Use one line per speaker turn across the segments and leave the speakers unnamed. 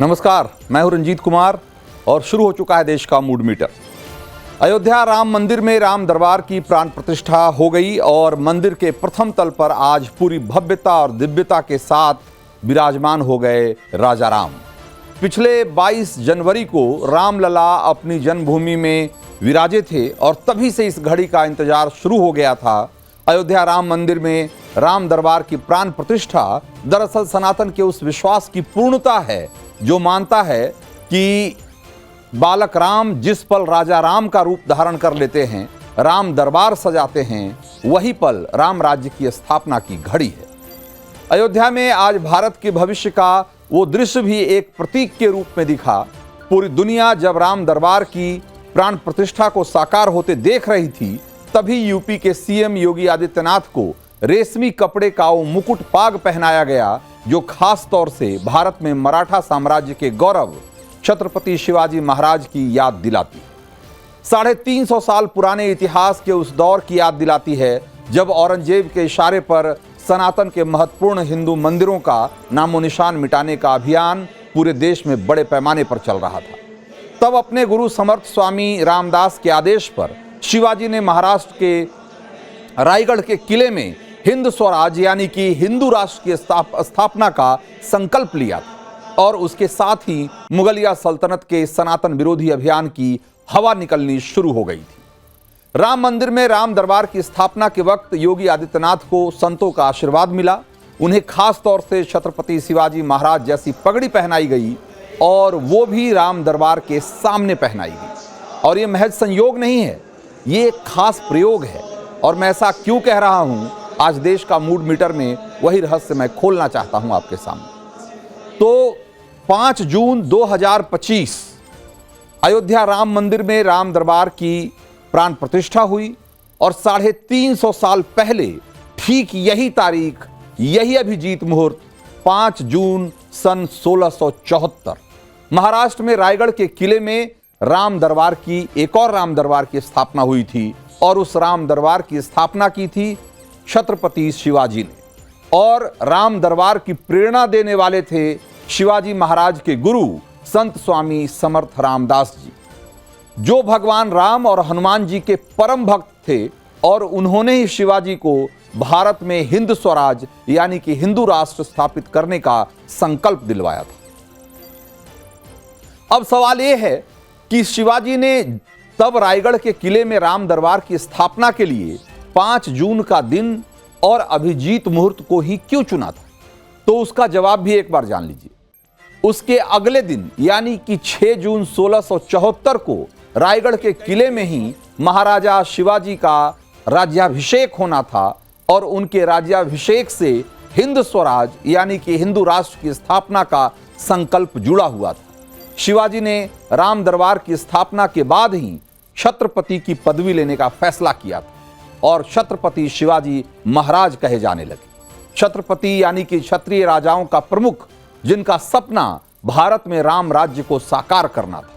नमस्कार, मैं हूं रंजीत कुमार और शुरू हो चुका है देश का मूड मीटर। अयोध्या राम मंदिर में राम दरबार की प्राण प्रतिष्ठा हो गई और मंदिर के प्रथम तल पर आज पूरी भव्यता और दिव्यता के साथ विराजमान हो गए राजा राम। पिछले 22 जनवरी को रामलला अपनी जन्मभूमि में विराजे थे और तभी से इस घड़ी का इंतजार शुरू हो गया था। अयोध्या राम मंदिर में राम दरबार की प्राण प्रतिष्ठा दरअसल सनातन के उस विश्वास की पूर्णता है जो मानता है कि बालक राम जिस पल राजा राम का रूप धारण कर लेते हैं, राम दरबार सजाते हैं, वही पल राम राज्य की स्थापना की घड़ी है। अयोध्या में आज भारत के भविष्य का वो दृश्य भी एक प्रतीक के रूप में दिखा। पूरी दुनिया जब राम दरबार की प्राण प्रतिष्ठा को साकार होते देख रही थी, तभी यूपी के सीएम योगी आदित्यनाथ को रेशमी कपड़े का वो मुकुट पाग पहनाया गया जो खास तौर से भारत में मराठा साम्राज्य के गौरव छत्रपति शिवाजी महाराज की याद दिलाती, 350 साल पुराने इतिहास के उस दौर की याद दिलाती है जब औरंगजेब के इशारे पर सनातन के महत्वपूर्ण हिंदू मंदिरों का नामो निशान मिटाने का अभियान पूरे देश में बड़े पैमाने पर चल रहा था। तब अपने गुरु समर्थ स्वामी रामदास के आदेश पर शिवाजी ने महाराष्ट्र के रायगढ़ के किले में हिंद स्वराज यानी कि हिंदू राष्ट्र की स्थापना का संकल्प लिया था और उसके साथ ही मुगलिया सल्तनत के सनातन विरोधी अभियान की हवा निकलनी शुरू हो गई थी। राम मंदिर में राम दरबार की स्थापना के वक्त योगी आदित्यनाथ को संतों का आशीर्वाद मिला। उन्हें खास तौर से छत्रपति शिवाजी महाराज जैसी पगड़ी पहनाई गई और वो भी राम दरबार के सामने पहनाई गई। और ये महज संयोग नहीं है, ये एक खास प्रयोग है। और मैं ऐसा क्यों कह रहा हूं, आज देश का मूड मीटर में वही रहस्य मैं खोलना चाहता हूं आपके सामने। तो 5 जून 2025 अयोध्या राम मंदिर में राम दरबार की प्राण प्रतिष्ठा हुई और 350 साल पहले ठीक यही तारीख, यही अभिजीत मुहूर्त 5 जून सन 1674 महाराष्ट्र में रायगढ़ के किले में राम दरबार की एक और राम दरबार की स्थापना हुई थी और उस राम दरबार की स्थापना की थी छत्रपति शिवाजी ने। और राम दरबार की प्रेरणा देने वाले थे शिवाजी महाराज के गुरु संत स्वामी समर्थ रामदास जी, जो भगवान राम और हनुमान जी के परम भक्त थे और उन्होंने ही शिवाजी को भारत में हिंद स्वराज यानी कि हिंदू राष्ट्र स्थापित करने का संकल्प दिलवाया था। अब सवाल यह है कि शिवाजी ने तब रायगढ़ के किले में राम दरबार की स्थापना के लिए 5 जून का दिन और अभिजीत मुहूर्त को ही क्यों चुना था? तो उसका जवाब भी एक बार जान लीजिए। उसके अगले दिन यानी कि 6 जून 1674 को रायगढ़ के किले में ही महाराजा शिवाजी का राज्याभिषेक होना था और उनके राज्याभिषेक से हिंद स्वराज यानी कि हिंदू राष्ट्र की स्थापना का संकल्प जुड़ा हुआ था। शिवाजी ने राम दरबार की स्थापना के बाद ही छत्रपति की पदवी लेने का फैसला किया था और छत्रपति शिवाजी महाराज कहे जाने लगे। छत्रपति यानी कि क्षत्रिय राजाओं का प्रमुख, जिनका सपना भारत में राम राज्य को साकार करना था।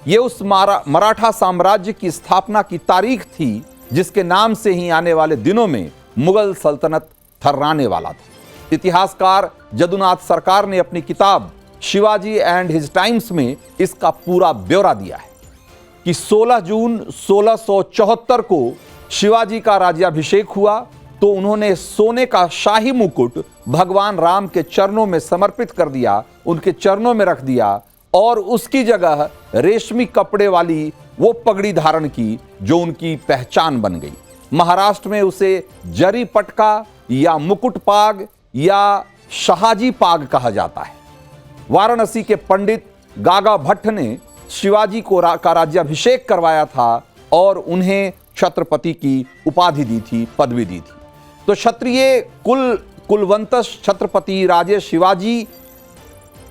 यह उस मराठा साम्राज्य की स्थापना की तारीख थी जिसके नाम से ही आने वाले दिनों में मुगल सल्तनत थर्राने वाला था। इतिहासकार जदुनाथ सरकार ने अपनी किताब शिवाजी एंड हिज टाइम्स में इसका पूरा ब्यौरा दिया है कि 16 जून 1674 को शिवाजी का राज्याभिषेक हुआ तो उन्होंने सोने का शाही मुकुट भगवान राम के चरणों में समर्पित कर दिया, उनके चरणों में रख दिया और उसकी जगह रेशमी कपड़े वाली वो पगड़ी धारण की जो उनकी पहचान बन गई। महाराष्ट्र में उसे जरी पटका या मुकुट पाग या शाहजी पाग कहा जाता है। वाराणसी के पंडित गागा भट्ट ने शिवाजी को का राज्याभिषेक करवाया था और उन्हें छत्रपति की उपाधि दी थी, पदवी दी थी। तो क्षत्रिय कुलवंतस छत्रपति राजे शिवाजी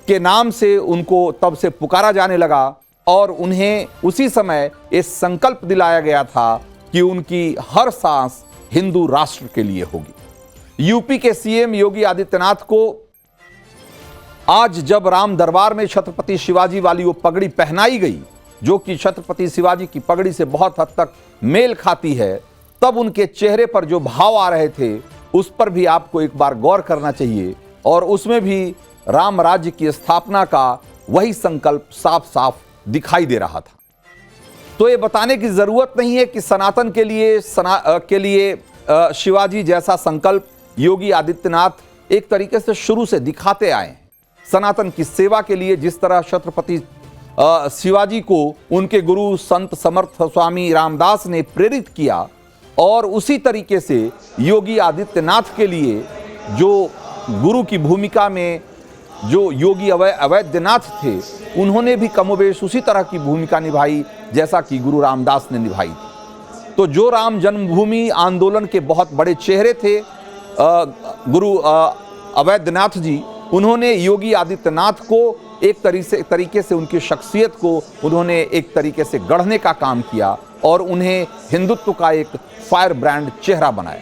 के नाम से उनको तब से पुकारा जाने लगा और उन्हें उसी समय ये संकल्प दिलाया गया था कि उनकी हर सांस हिंदू राष्ट्र के लिए होगी। यूपी के सीएम योगी आदित्यनाथ को आज जब राम दरबार में छत्रपति शिवाजी वाली वो पगड़ी पहनाई गई जो कि छत्रपति शिवाजी की पगड़ी से बहुत हद तक मेल खाती है, तब उनके चेहरे पर जो भाव आ रहे थे उस पर भी आपको एक बार गौर करना चाहिए और उसमें भी राम राज्य की स्थापना का वही संकल्प साफ साफ दिखाई दे रहा था। तो ये बताने की जरूरत नहीं है कि सनातन के लिए शिवाजी जैसा संकल्प योगी आदित्यनाथ एक तरीके से शुरू से दिखाते आए हैं। सनातन की सेवा के लिए जिस तरह छत्रपति शिवाजी को उनके गुरु संत समर्थ स्वामी रामदास ने प्रेरित किया, और उसी तरीके से योगी आदित्यनाथ के लिए जो गुरु की भूमिका में जो योगी अवैधनाथ थे, उन्होंने भी कमोबेश उसी तरह की भूमिका निभाई जैसा कि गुरु रामदास ने निभाई थी। तो जो राम जन्मभूमि आंदोलन के बहुत बड़े चेहरे थे गुरु अवैधनाथ जी, उन्होंने योगी आदित्यनाथ को एक तरीके से उनकी शख्सियत को उन्होंने एक तरीके से गढ़ने का काम किया और उन्हें हिंदुत्व का एक फायर ब्रांड चेहरा बनाया।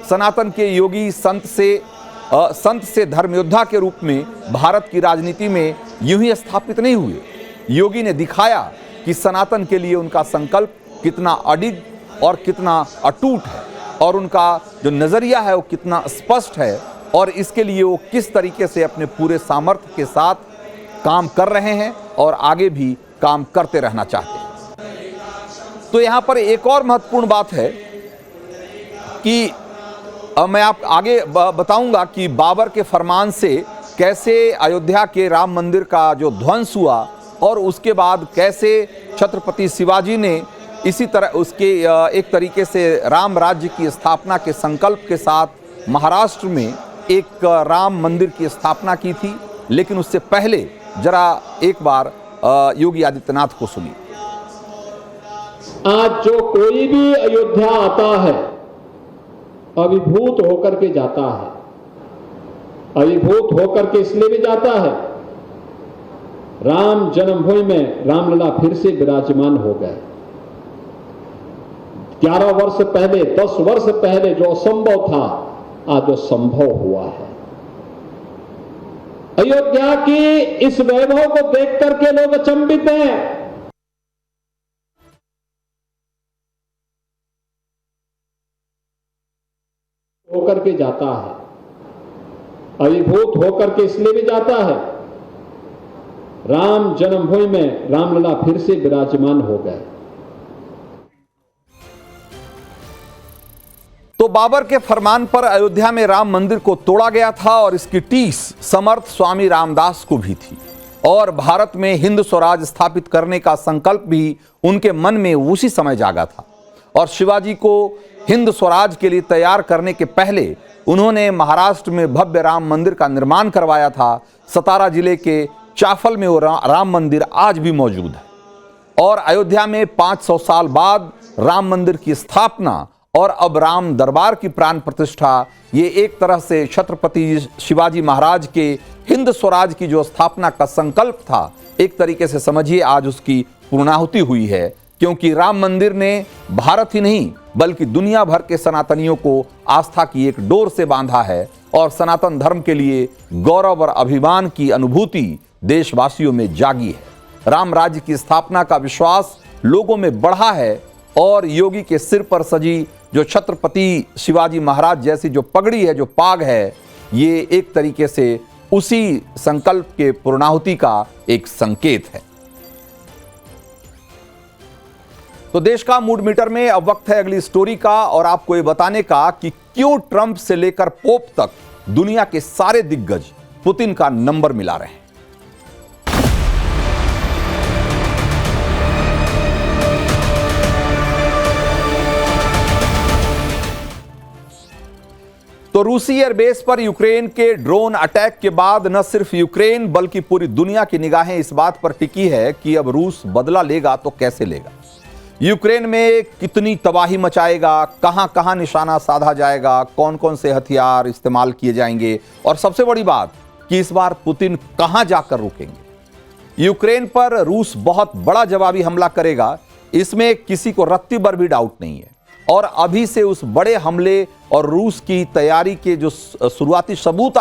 सनातन के योगी संत से धर्म योद्धा के रूप में भारत की राजनीति में यूं ही स्थापित नहीं हुए। योगी ने दिखाया कि सनातन के लिए उनका संकल्प कितना अडिग और कितना अटूट है, और उनका जो नजरिया है वो कितना स्पष्ट है, और इसके लिए वो किस तरीके से अपने पूरे सामर्थ्य के साथ काम कर रहे हैं और आगे भी काम करते रहना चाहते हैं। तो यहाँ पर एक और महत्वपूर्ण बात है कि मैं आप आगे बताऊंगा कि बाबर के फरमान से कैसे अयोध्या के राम मंदिर का जो ध्वंस हुआ, और उसके बाद कैसे छत्रपति शिवाजी ने इसी तरह उसके एक तरीके से राम राज्य की स्थापना के संकल्प के साथ महाराष्ट्र में एक राम मंदिर की स्थापना की थी। लेकिन उससे पहले जरा एक बार योगी आदित्यनाथ को सुनिए।
आज जो कोई भी अयोध्या आता है अभिभूत होकर के जाता है। अभिभूत होकर के इसलिए भी जाता है, राम जन्मभूमि में रामलला फिर से विराजमान हो गए। 11 वर्ष पहले 10 वर्ष पहले जो असंभव था, आज जो संभव हुआ है। अयोध्या की इस वैभव को देख करके लोग अचंभित हैं। होकर के जाता है, अभिभूत होकर के इसलिए भी जाता है, राम जन्मभूमि में रामलला फिर से विराजमान हो गए।
तो बाबर के फरमान पर अयोध्या में राम मंदिर को तोड़ा गया था, और इसकी टीस समर्थ स्वामी रामदास को भी थी, और भारत में हिंद स्वराज स्थापित करने का संकल्प भी उनके मन में उसी समय जागा था। और शिवाजी को हिंद स्वराज के लिए तैयार करने के पहले उन्होंने महाराष्ट्र में भव्य राम मंदिर का निर्माण करवाया था। सतारा जिले के चाफल में वो राम मंदिर आज भी मौजूद है, और अयोध्या में 500 साल बाद राम मंदिर की स्थापना और अब राम दरबार की प्राण प्रतिष्ठा, ये एक तरह से छत्रपति शिवाजी महाराज के हिंद स्वराज की जो स्थापना का संकल्प था, एक तरीके से समझिए आज उसकी पूर्णाहुति हुई है। क्योंकि राम मंदिर ने भारत ही नहीं बल्कि दुनिया भर के सनातनियों को आस्था की एक डोर से बांधा है, और सनातन धर्म के लिए गौरव और अभिमान की अनुभूति देशवासियों में जागी है। राम राज्य की स्थापना का विश्वास लोगों में बढ़ा है, और योगी के सिर पर सजी जो छत्रपति शिवाजी महाराज जैसी जो पगड़ी है, जो पाग है, ये एक तरीके से उसी संकल्प के पूर्णाहुति का एक संकेत है। तो देश का मूड मीटर में अब वक्त है अगली स्टोरी का, और आपको ये बताने का कि क्यों ट्रंप से लेकर पोप तक दुनिया के सारे दिग्गज पुतिन का नंबर मिला रहे हैं। तो रूसी एयरबेस पर यूक्रेन के ड्रोन अटैक के बाद न सिर्फ यूक्रेन बल्कि पूरी दुनिया की निगाहें इस बात पर टिकी है कि अब रूस बदला लेगा तो कैसे लेगा। यूक्रेन में कितनी तबाही मचाएगा, कहां कहां निशाना साधा जाएगा, कौन कौन से हथियार इस्तेमाल किए जाएंगे, और सबसे बड़ी बात कि इस बार पुतिन कहां जाकर रुकेंगे। यूक्रेन पर रूस बहुत बड़ा जवाबी हमला करेगा, इसमें किसी को रत्ती भर भी डाउट नहीं है। और अभी से उस बड़े हमले और रूस की तैयारी के जो शुरुआती सबूत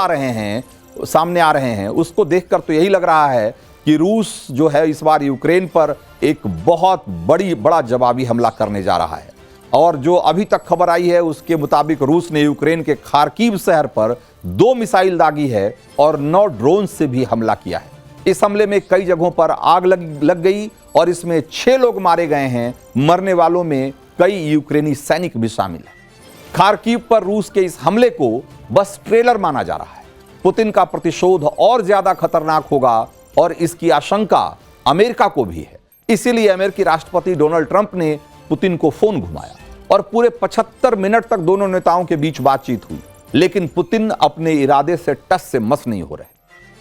सामने आ रहे हैं, उसको देखकर तो यही लग रहा है कि रूस जो है इस बार यूक्रेन पर एक बहुत बड़ा जवाबी हमला करने जा रहा है। और जो अभी तक खबर आई है उसके मुताबिक रूस ने यूक्रेन के खार्किव शहर पर 2 मिसाइल दागी है और 9 ड्रोन से भी हमला किया है। इस हमले में कई जगहों पर आग लग गई और इसमें 6 लोग मारे गए हैं। मरने वालों में कई यूक्रेनी सैनिक भी शामिल हैं। खार्किव पर रूस के इस हमले को बस ट्रेलर माना जा रहा है। पुतिन का प्रतिशोध और ज्यादा खतरनाक होगा और इसकी आशंका अमेरिका को भी है। इसीलिए अमेरिकी राष्ट्रपति डोनाल्ड ट्रंप ने पुतिन को फोन घुमाया और पूरे 75 मिनट तक दोनों नेताओं के बीच बातचीत हुई, लेकिन पुतिन अपने इरादे से टस से मस नहीं हो रहे।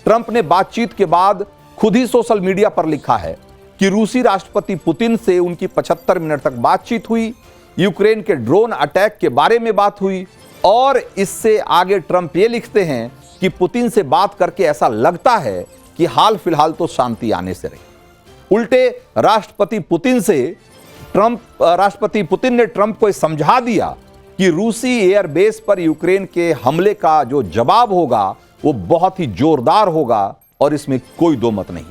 ट्रंप ने बातचीत के बाद खुद ही सोशल मीडिया पर लिखा है कि रूसी राष्ट्रपति पुतिन से उनकी 75 मिनट तक बातचीत हुई, यूक्रेन के ड्रोन अटैक के बारे में बात हुई और इससे आगे ट्रंप ये लिखते हैं कि पुतिन से बात करके ऐसा लगता है कि हाल फिलहाल तो शांति आने से रही। उल्टे राष्ट्रपति पुतिन ने ट्रंप को समझा दिया कि रूसी एयरबेस पर यूक्रेन के हमले का जो जवाब होगा वो बहुत ही जोरदार होगा और इसमें कोई दो मत नहीं।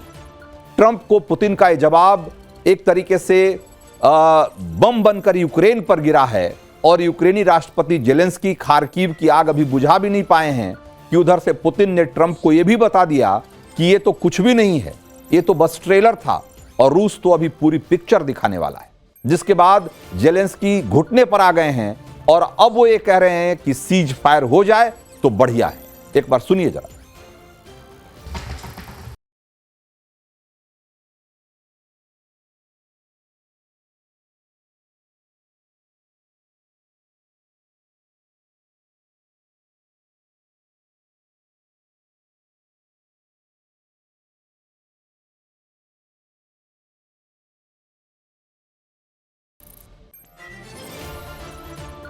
ट्रंप को पुतिन का यह जवाब एक तरीके से बम बनकर यूक्रेन पर गिरा है और यूक्रेनी राष्ट्रपति जेलेंस्की खार्किव की आग अभी बुझा भी नहीं पाए हैं कि उधर से पुतिन ने ट्रंप को यह भी बता दिया कि ये तो कुछ भी नहीं है, ये तो बस ट्रेलर था और रूस तो अभी पूरी पिक्चर दिखाने वाला है। जिसके बाद जेलेंस्की घुटने पर आ गए हैं और अब वो ये कह रहे हैं कि सीज फायर हो जाए तो बढ़िया है। एक बार सुनिए जरा।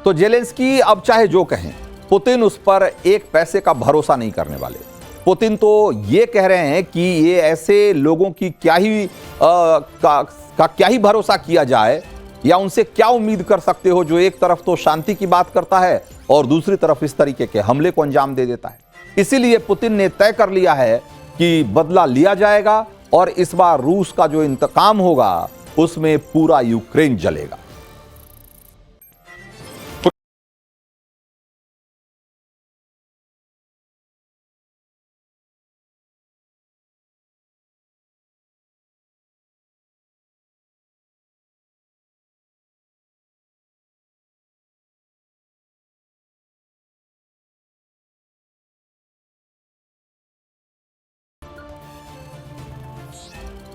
तो जेलेंस्की अब चाहे जो कहें, पुतिन उस पर एक पैसे का भरोसा नहीं करने वाले। पुतिन तो ये कह रहे हैं कि ये ऐसे लोगों की क्या ही भरोसा किया जाए या उनसे क्या उम्मीद कर सकते हो जो एक तरफ तो शांति की बात करता है और दूसरी तरफ इस तरीके के हमले को अंजाम दे देता है। इसीलिए पुतिन ने तय कर लिया है कि बदला लिया जाएगा और इस बार रूस का जो इंतकाम होगा उसमें पूरा यूक्रेन जलेगा।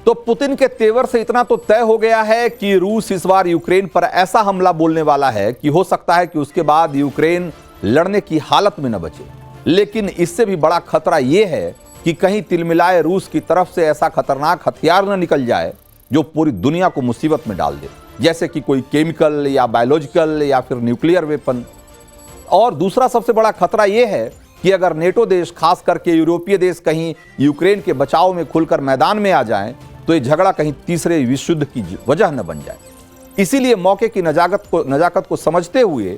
तो पुतिन के तेवर से इतना तो तय हो गया है कि रूस इस बार यूक्रेन पर ऐसा हमला बोलने वाला है कि हो सकता है कि उसके बाद यूक्रेन लड़ने की हालत में न बचे। लेकिन इससे भी बड़ा खतरा यह है कि कहीं तिलमिलाए रूस की तरफ से ऐसा खतरनाक हथियार न निकल जाए जो पूरी दुनिया को मुसीबत में डाल दे, जैसे कि कोई केमिकल या बायोलॉजिकल या फिर न्यूक्लियर वेपन। और दूसरा सबसे बड़ा खतरा यह है कि अगर नेटो देश, खास करके यूरोपीय देश, कहीं यूक्रेन के बचाव में खुलकर मैदान में आ जाएं तो ये झगड़ा कहीं तीसरे विश्व युद्ध की वजह न बन जाए। इसीलिए मौके की नजाकत को समझते हुए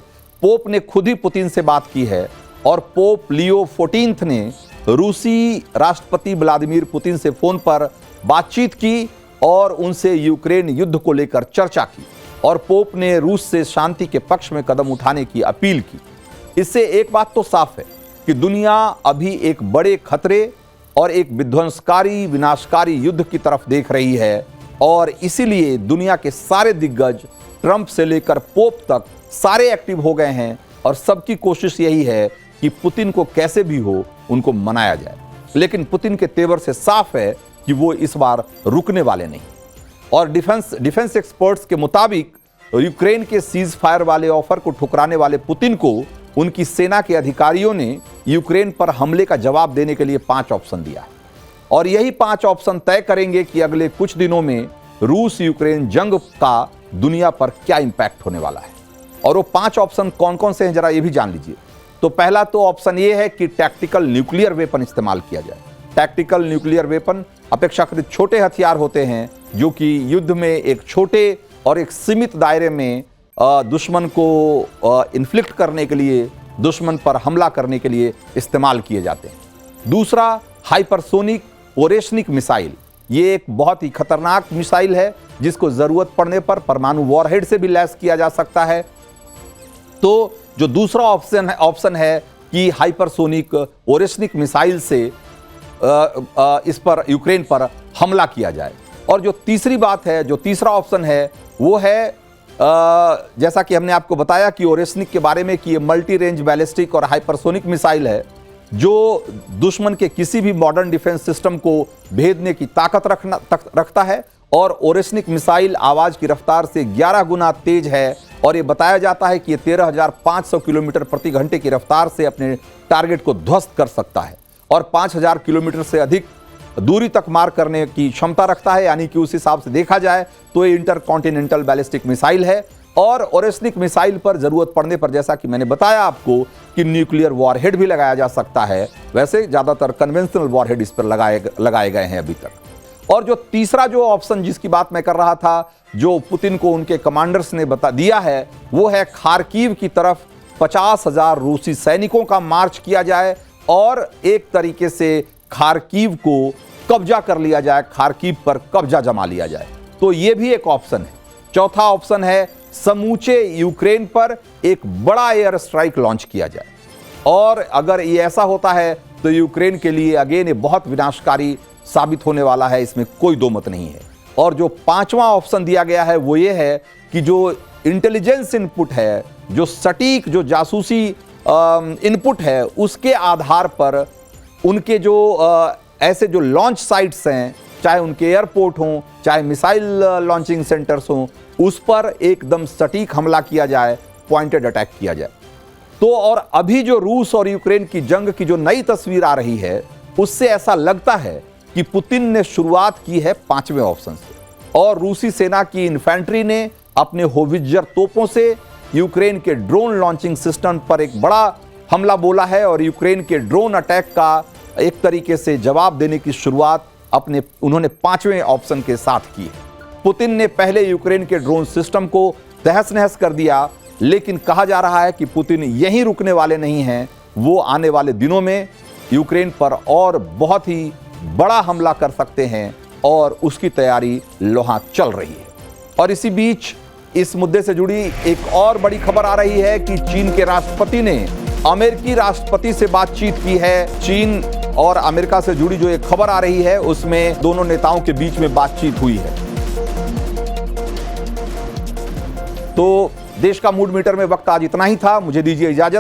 पोप ने खुद ही पुतिन से बात की है और पोप लियो 14 ने रूसी राष्ट्रपति व्लादिमीर पुतिन से फोन पर बातचीत की और उनसे यूक्रेन युद्ध को लेकर चर्चा की और पोप ने रूस से शांति के पक्ष में कदम उठाने की अपील की। इससे एक बात तो साफ है कि दुनिया अभी एक बड़े खतरे और एक विध्वंसकारी, विनाशकारी युद्ध की तरफ देख रही है और इसीलिए दुनिया के सारे दिग्गज, ट्रंप से लेकर पोप तक, सारे एक्टिव हो गए हैं और सबकी कोशिश यही है कि पुतिन को कैसे भी हो उनको मनाया जाए। लेकिन पुतिन के तेवर से साफ है कि वो इस बार रुकने वाले नहीं। और डिफेंस एक्सपर्ट्स के मुताबिक यूक्रेन के सीज फायर वाले ऑफर को ठुकराने वाले पुतिन को उनकी सेना के अधिकारियों ने यूक्रेन पर हमले का जवाब देने के लिए 5 ऑप्शन दिया है और यही 5 ऑप्शन तय करेंगे कि अगले कुछ दिनों में रूस यूक्रेन जंग का दुनिया पर क्या इंपैक्ट होने वाला है। और वो 5 ऑप्शन कौन कौन से हैं जरा ये भी जान लीजिए। तो पहला तो ऑप्शन ये है कि टैक्टिकल न्यूक्लियर वेपन इस्तेमाल किया जाए। टैक्टिकल न्यूक्लियर वेपन अपेक्षाकृत छोटे हथियार होते हैं जो कि युद्ध में एक छोटे और एक सीमित दायरे में दुश्मन को इन्फ्लिक्ट करने के लिए, दुश्मन पर हमला करने के लिए इस्तेमाल किए जाते हैं। दूसरा, हाइपरसोनिक ओरेशनिक मिसाइल। ये एक बहुत ही खतरनाक मिसाइल है जिसको जरूरत पड़ने पर परमाणु वॉरहेड से भी लैस किया जा सकता है। तो जो दूसरा ऑप्शन है कि हाइपरसोनिक ओरेशनिक मिसाइल से इस पर यूक्रेन पर हमला किया जाए। और जो तीसरी बात है, जो तीसरा ऑप्शन है वो है जैसा कि हमने आपको बताया कि ओरेस्निक के बारे में कि ये मल्टी रेंज बैलिस्टिक और हाइपरसोनिक मिसाइल है जो दुश्मन के किसी भी मॉडर्न डिफेंस सिस्टम को भेदने की ताकत रखता है। और ओरेस्निक मिसाइल आवाज की रफ्तार से 11 गुना तेज है और ये बताया जाता है कि ये 13,500 किलोमीटर प्रति घंटे की रफ्तार से अपने टारगेट को ध्वस्त कर सकता है और 5,000 किलोमीटर से अधिक दूरी तक मार करने की क्षमता रखता है। यानी कि उस हिसाब से देखा जाए तो ये इंटरकॉन्टिनेंटल बैलिस्टिक मिसाइल है। और ओरेस्निक मिसाइल पर जरूरत पड़ने पर, जैसा कि मैंने बताया आपको, कि न्यूक्लियर वॉरहेड भी लगाया जा सकता है। वैसे ज्यादातर कन्वेंशनल वॉरहेड इस पर लगाए गए हैं अभी तक। और जो तीसरा जो ऑप्शन जिसकी बात मैं कर रहा था, जो पुतिन को उनके कमांडर्स ने बता दिया है, वो है खार्किव की तरफ 50,000 रूसी सैनिकों का मार्च किया जाए और एक तरीके से खार्किव को कब्जा कर लिया जाए, खार्किव पर कब्जा जमा लिया जाए। तो ये भी एक ऑप्शन है। चौथा ऑप्शन है समूचे यूक्रेन पर एक बड़ा एयर स्ट्राइक लॉन्च किया जाए। और अगर ये ऐसा होता है तो यूक्रेन के लिए अगेन ये बहुत विनाशकारी साबित होने वाला है, इसमें कोई दो मत नहीं है। और जो पांचवा ऑप्शन दिया गया है वो ये है कि जो इंटेलिजेंस इनपुट है, जो सटीक जो जासूसी इनपुट है, उसके आधार पर उनके जो ऐसे जो लॉन्च साइट्स हैं, चाहे उनके एयरपोर्ट हों, चाहे मिसाइल लॉन्चिंग सेंटर्स हों, उस पर एकदम सटीक हमला किया जाए, पॉइंटेड अटैक किया जाए। तो और अभी जो रूस और यूक्रेन की जंग की जो नई तस्वीर आ रही है, उससे ऐसा लगता है कि पुतिन ने शुरुआत की है 5वें ऑप्शन से। और रूसी सेना की इन्फेंट्री ने अपने होवित्जर तोपों से यूक्रेन के ड्रोन लॉन्चिंग सिस्टम पर एक बड़ा हमला बोला है और यूक्रेन के ड्रोन अटैक का एक तरीके से जवाब देने की शुरुआत उन्होंने 5वें ऑप्शन के साथ की है। पुतिन ने पहले यूक्रेन के ड्रोन सिस्टम को तहस नहस कर दिया, लेकिन कहा जा रहा है कि पुतिन यहीं रुकने वाले नहीं हैं। वो आने वाले दिनों में यूक्रेन पर और बहुत ही बड़ा हमला कर सकते हैं और उसकी तैयारी लोहा चल रही है। और इसी बीच इस मुद्दे से जुड़ी एक और बड़ी खबर आ रही है कि चीन के राष्ट्रपति ने अमेरिकी राष्ट्रपति से बातचीत की है। चीन और अमेरिका से जुड़ी जो एक खबर आ रही है, उसमें दोनों नेताओं के बीच में बातचीत हुई है। तो देश का मूड मीटर में वक्त आज इतना ही था। मुझे दीजिए इजाजत।